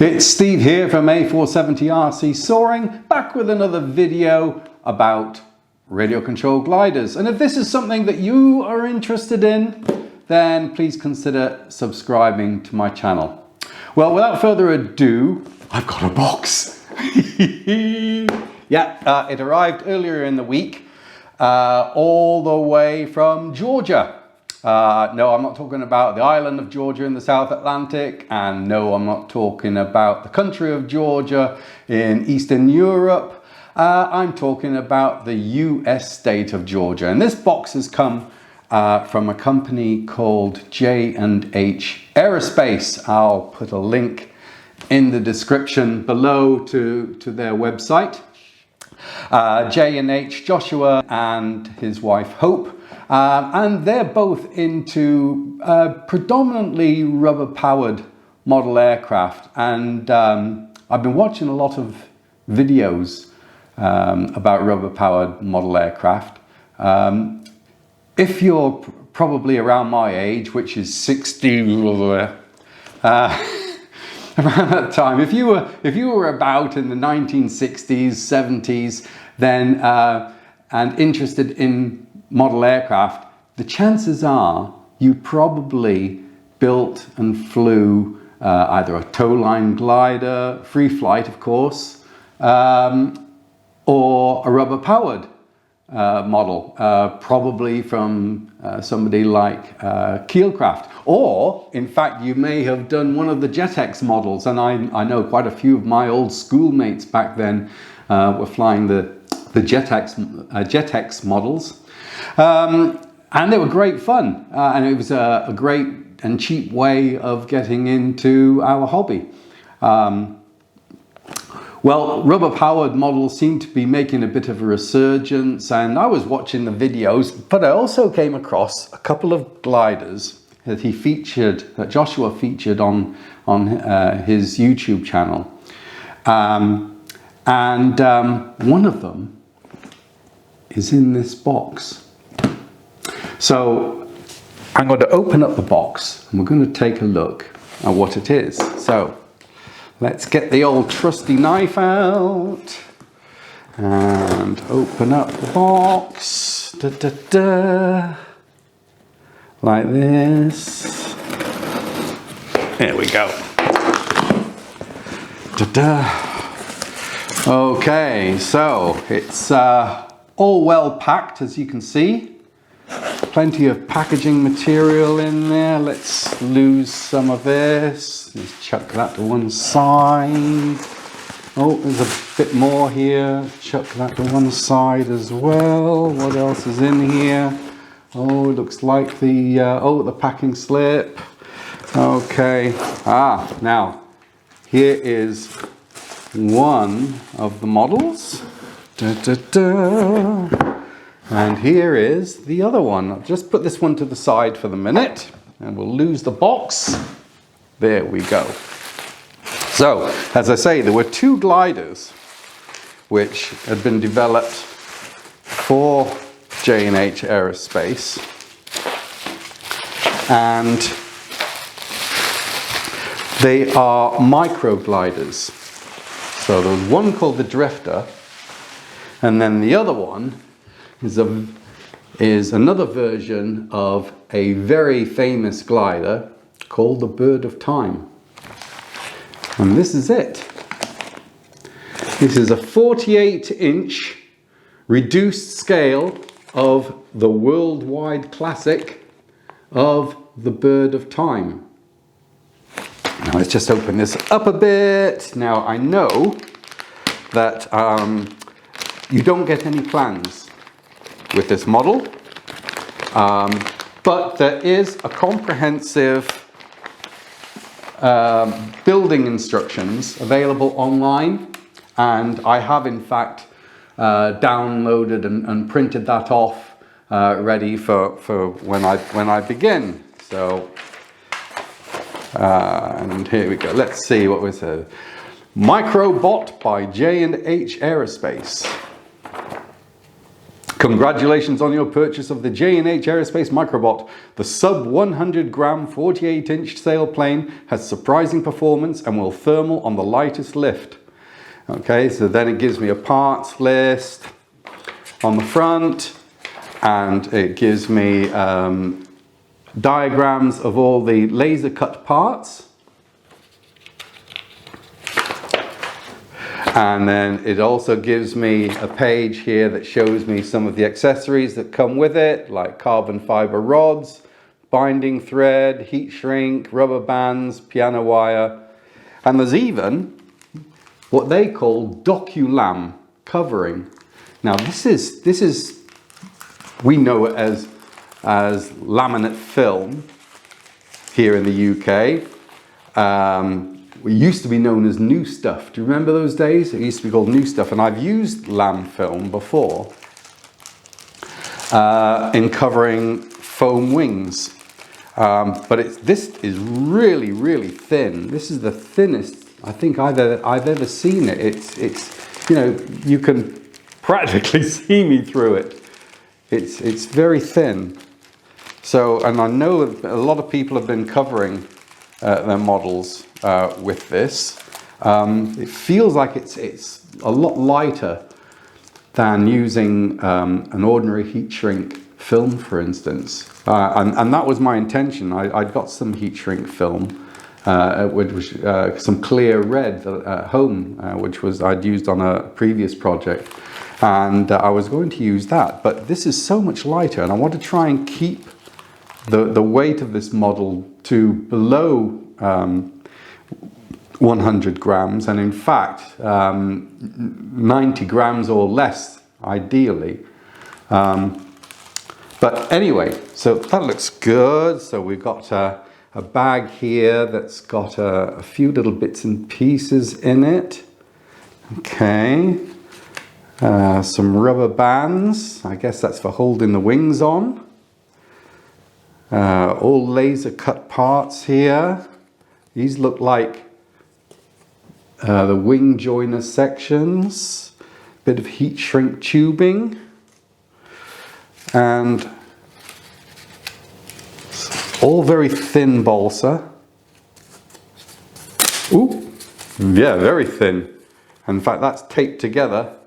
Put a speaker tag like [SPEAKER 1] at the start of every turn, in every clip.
[SPEAKER 1] It's Steve here from A470RC Soaring, back with another video about radio controlled gliders. And if this is something that you are interested in, then please consider subscribing to my channel. Well, without further ado, I've got a box. Yeah, it arrived earlier in the week, all the way from Georgia. No, I'm not talking about the island of Georgia in the South Atlantic, and no, I'm not talking about the country of Georgia in Eastern Europe. I'm talking about the US state of Georgia, and this box has come from a company called J&H Aerospace. I'll put a link in the description below to their website. J&H, Joshua and his wife Hope, and they're both into predominantly rubber powered model aircraft, and I've been watching a lot of videos about rubber powered model aircraft. If you're probably around my age, which is 60, around that time, if you were about in the 1960s, 70s, then and interested in model aircraft, the chances are you probably built and flew either a tow-line glider, free flight of course, or a rubber-powered model, probably from somebody like Keelcraft. Or, in fact, you may have done one of the JetX models, and I know quite a few of my old schoolmates back then were flying the JetX models. And they were great fun, and it was a great and cheap way of getting into our hobby. Well, rubber-powered models seem to be making a bit of a resurgence, and I was watching the videos, but I also came across a couple of gliders that Joshua featured on his YouTube channel, and one of them is in this box. So I'm going to open up the box and we're going to take a look at what it is. So let's get the old trusty knife out and open up the box. Like this. There we go. Okay, so it's all well packed, as you can see. Plenty of packaging material in there. Let's lose some of this. Let's chuck that to one side. Oh, there's a bit more here. Chuck that to one side as well. What else is in here? Oh, it looks like the packing slip. Okay. Now here is one of the models. And here is the other one. I'll just put this one to the side for the minute and we'll lose the box. There we go. So, as I say, there were two gliders which had been developed for J&H Aerospace, and they are micro gliders. So there's one called the Drifter, and then the other one is another version of a very famous glider called the Bird of Time. And this is it. This is a 48-inch reduced scale of the worldwide classic of the Bird of Time. Now let's just open this up a bit. Now I know that you don't get any plans with this model, but there is a comprehensive building instructions available online, and I have in fact downloaded and printed that off ready for when I begin. So and here we go. Let's see what was a Microbot by J&H Aerospace. Congratulations on your purchase of the J&H Aerospace Microbot. The sub 100 gram 48-inch sailplane has surprising performance and will thermal on the lightest lift. Okay, so then it gives me a parts list on the front, and it gives me diagrams of all the laser cut parts. And then it also gives me a page here that shows me some of the accessories that come with it, like carbon fiber rods, binding thread, heat shrink, rubber bands, piano wire. And there's even what they call docu-lam covering. Now this is we know it as laminate film here in the UK. It used to be known as new stuff. Do you remember those days? It used to be called new stuff, and I've used lam film before in covering foam wings. But this is really, really thin. This is the thinnest I think I've ever seen it. It's you know, you can practically see me through it. It's very thin. So, and I know that a lot of people have been covering their models with this. It feels like it's a lot lighter than using an ordinary heat shrink film, for instance. And that was my intention. I'd got some heat shrink film, which was some clear red at home, which was I'd used on a previous project. And I was going to use that, but this is so much lighter, and I want to try and keep the weight of this model to below 100 grams, and in fact 90 grams or less ideally. But anyway, so that looks good. So we've got a bag here that's got a few little bits and pieces in it. Okay, some rubber bands. I guess that's for holding the wings on. All laser cut parts here. These look like the wing joiner sections, bit of heat shrink tubing, and all very thin balsa. Ooh, yeah, very thin. In fact, that's taped together.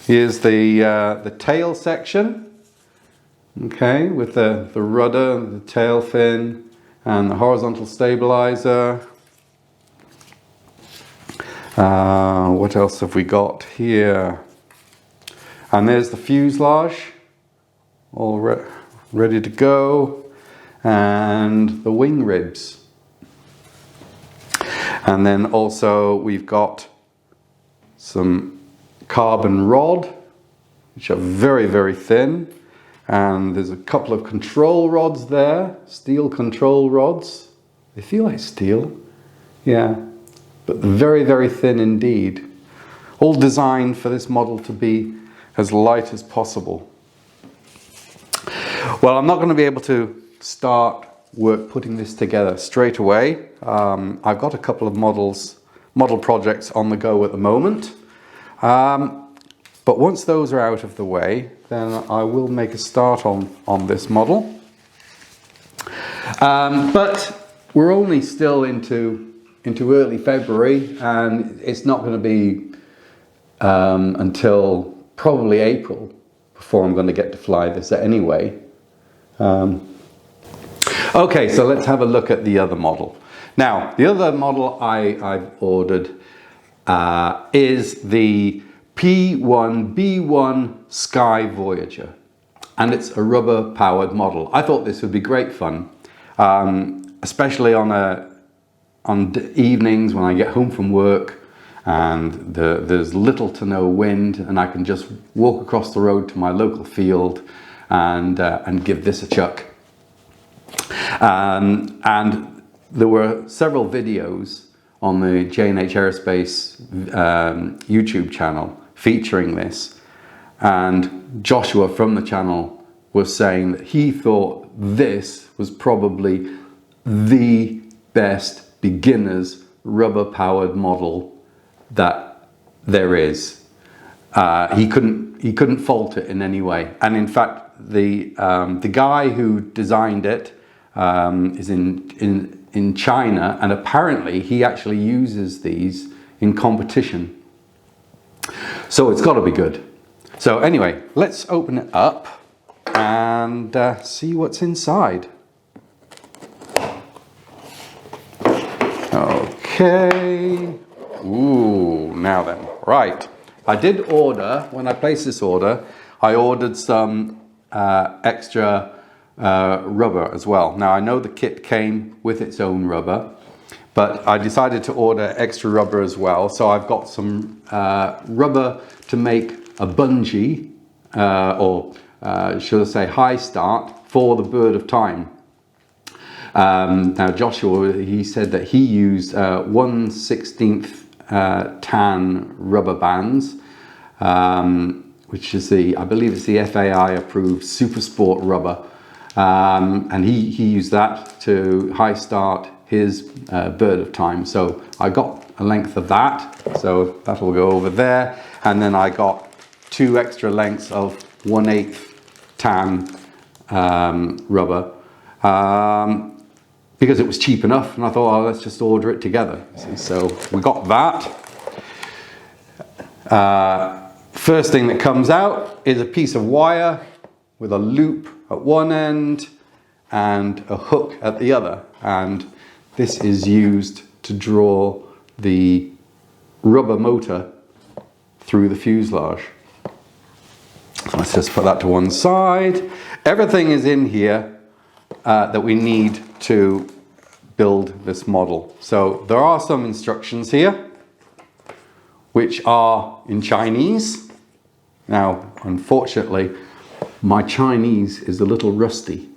[SPEAKER 1] Here's the tail section, okay, with the rudder, the tail fin, and the horizontal stabilizer. What else have we got here? And there's the fuselage, all ready to go, and the wing ribs. And then also we've got some carbon rod, which are very, very thin. And there's a couple of control rods there, steel control rods. They feel like steel, yeah, but very, very thin indeed. All designed for this model to be as light as possible. Well, I'm not going to be able to start work putting this together straight away. I've got a couple of model projects on the go at the moment. But once those are out of the way, then I will make a start on this model. But we're only still into early February, and it's not going to be until probably April before I'm going to get to fly this anyway. Okay, so let's have a look at the other model. Now, the other model I've ordered is the P1B-1 Sky Voyager, and it's a rubber powered model. I thought this would be great fun, especially on evenings when I get home from work and there's little to no wind, and I can just walk across the road to my local field and give this a chuck. And there were several videos on the J&H Aerospace YouTube channel featuring this, and Joshua from the channel was saying that he thought this was probably the best beginner's rubber powered model that there is. He couldn't he couldn't fault it in any way. And in fact, the guy who designed it is in China, and apparently he actually uses these in competition. So it's got to be good. So anyway, let's open it up and see what's inside. Okay. Ooh, now then. Right. I did order, when I placed this order, I ordered some extra rubber as well. Now I know the kit came with its own rubber, but I decided to order extra rubber as well. So I've got some rubber to make a bungee, or should I say high start, for the Bird of Time. Now Joshua, he said that he used 1/16 tan rubber bands, which is I believe it's the FAI approved Super Sport rubber, and he used that to high start his Bird of Time. So I got a length of that, so that'll go over there, and then I got 2 extra lengths of 1/8 tan rubber, because it was cheap enough, and I thought, oh, let's just order it together. So we got that. First thing that comes out is a piece of wire with a loop at one end and a hook at the other, and this is used to draw the rubber motor through the fuselage. So let's just put that to one side. Everything is in here that we need to build this model. So there are some instructions here which are in Chinese. Now, unfortunately, my Chinese is a little rusty.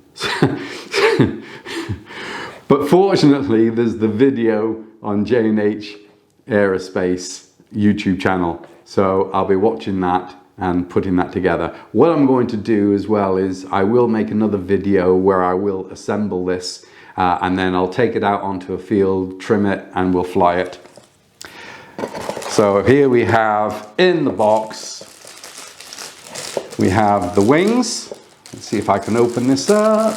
[SPEAKER 1] But fortunately, there's the video on J&H Aerospace YouTube channel. So I'll be watching that and putting that together. What I'm going to do as well is I will make another video where I will assemble this, and then I'll take it out onto a field, trim it, and we'll fly it. So here we have, in the box, we have the wings. Let's see if I can open this up.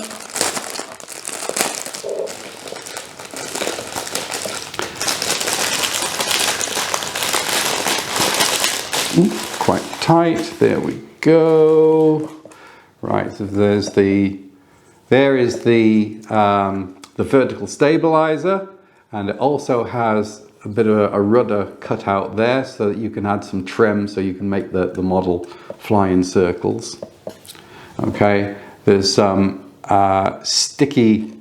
[SPEAKER 1] Ooh, quite tight. There we go. Right, so there is the vertical stabilizer, and it also has a bit of a rudder cut out there so that you can add some trim so you can make the model fly in circles. Okay, there's some sticky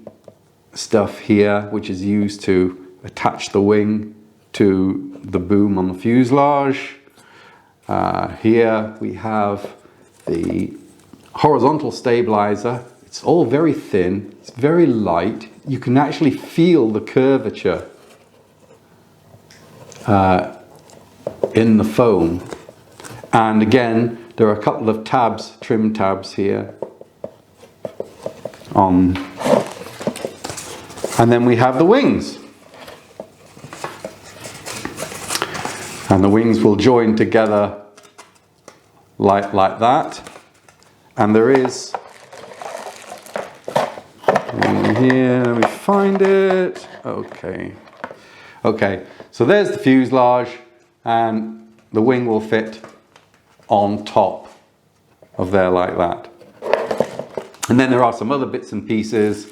[SPEAKER 1] stuff here which is used to attach the wing to the boom on the fuselage. Here we have the horizontal stabilizer. It's all very thin, it's very light. You can actually feel the curvature in the foam. And again, there are a couple of tabs, trim tabs here. And then we have the wings. And the wings will join together like that. And there is, in here, let me find it. Okay. Okay, so there's the fuselage, and the wing will fit on top of there like that. And then there are some other bits and pieces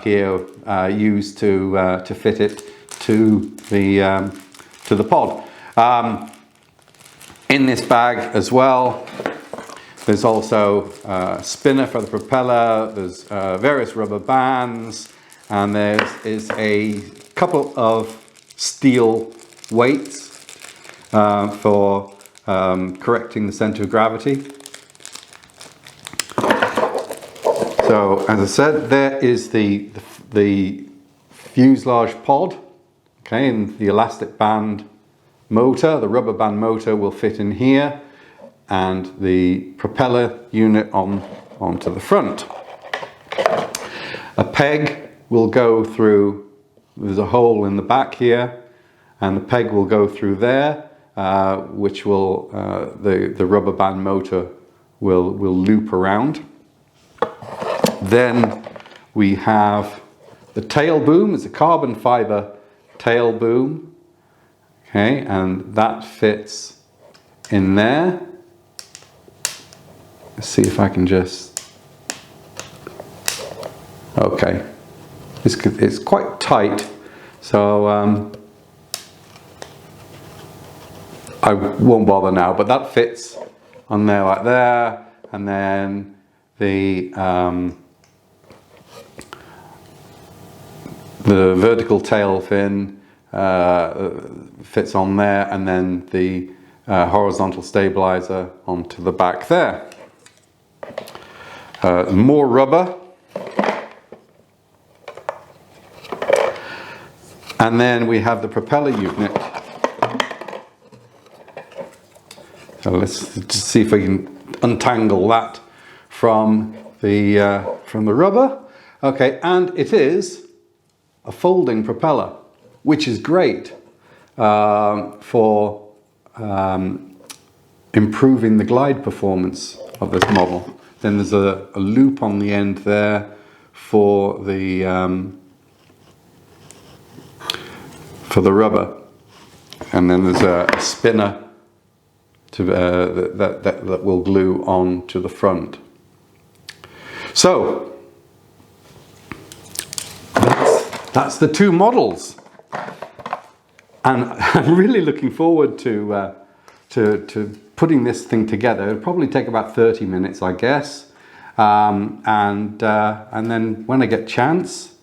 [SPEAKER 1] here used to fit it to the pod. In this bag as well, there's also a spinner for the propeller, there's various rubber bands, and there is a couple of steel weights for correcting the center of gravity. So, as I said, there is the fuselage pod, okay, and the elastic band motor, the rubber band motor will fit in here, and the propeller unit onto the front. A peg will go through, there's a hole in the back here, and the peg will go through there, which will, the rubber band motor will loop around. Then we have the tail boom. It's a carbon fiber tail boom. Okay, and that fits in there. Let's see if I can just, okay, it's quite tight, so I won't bother now, but that fits on there like there, and then the vertical tail fin fits on there, and then the horizontal stabilizer onto the back there. More rubber, and then we have the propeller unit. So let's just see if we can untangle that from the rubber. Okay, and it is a folding propeller, which is great for improving the glide performance of this model. Then there's a loop on the end there for the rubber, and then there's a spinner to that will glue on to the front. So that's the two models, and I'm really looking forward to putting this thing together. It'll probably take about 30 minutes, I guess, and then when I get a chance,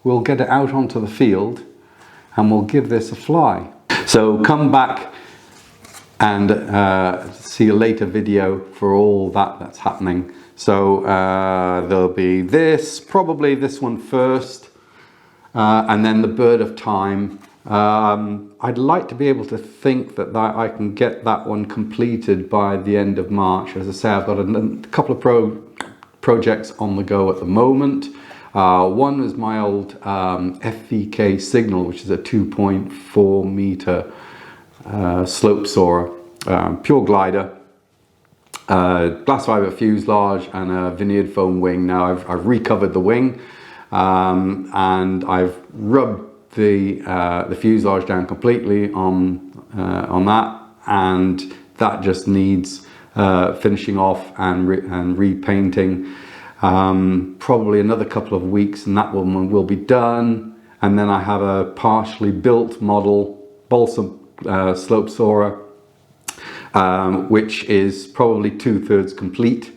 [SPEAKER 1] we'll get it out onto the field and we'll give this a fly. So come back and see a later video for all that's happening. So there'll be this, probably this one first, and then the Bird of Time. I'd like to be able to think that I can get that one completed by the end of March. As I say, I've got a couple of projects on the go at the moment. One is my old FVK Signal, which is a 2.4 meter slope soarer, pure glider, glass fiber fuselage and a veneered foam wing. Now I've recovered the wing, and I've rubbed the fuselage down completely on that, and that just needs finishing off and repainting. Probably another couple of weeks and that one will be done, and then I have a partially built model balsa slope soarer, which is probably 2/3 complete,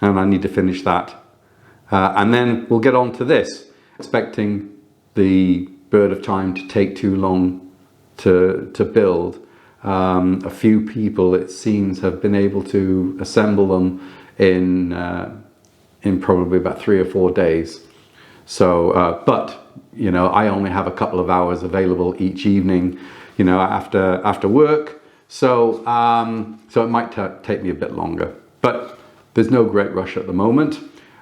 [SPEAKER 1] and I need to finish that, and then we'll get on to this. Expecting the Bird of Time to take too long to build. A few people, it seems, have been able to assemble them in probably about 3 or 4 days. So, but you know, I only have a couple of hours available each evening, you know, after work. So, so it might take me a bit longer. But there's no great rush at the moment,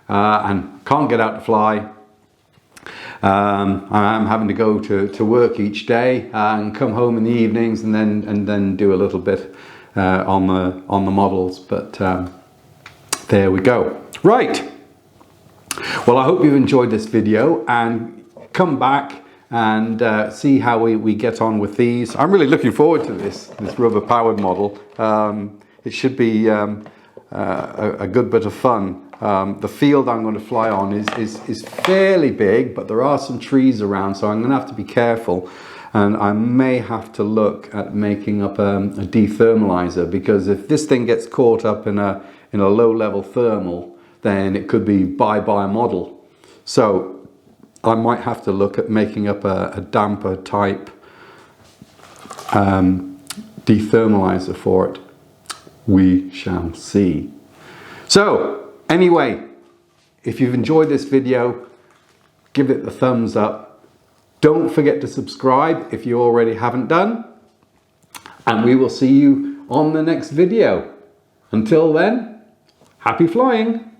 [SPEAKER 1] and can't get out to fly. I'm having to go to work each day and come home in the evenings and then do a little bit on the models. But there we go. Right. Well, I hope you've enjoyed this video, and come back and see how we get on with these. I'm really looking forward to this rubber powered model. It should be a good bit of fun. The field I'm going to fly on is fairly big, but there are some trees around, so I'm going to have to be careful, and I may have to look at making up a dethermalizer, because if this thing gets caught up in a low level thermal, then it could be bye-bye model. So I might have to look at making up a damper type dethermalizer for it. We shall see. So anyway, if you've enjoyed this video, give it the thumbs up. Don't forget to subscribe if you already haven't done. And we will see you on the next video. Until then, happy flying!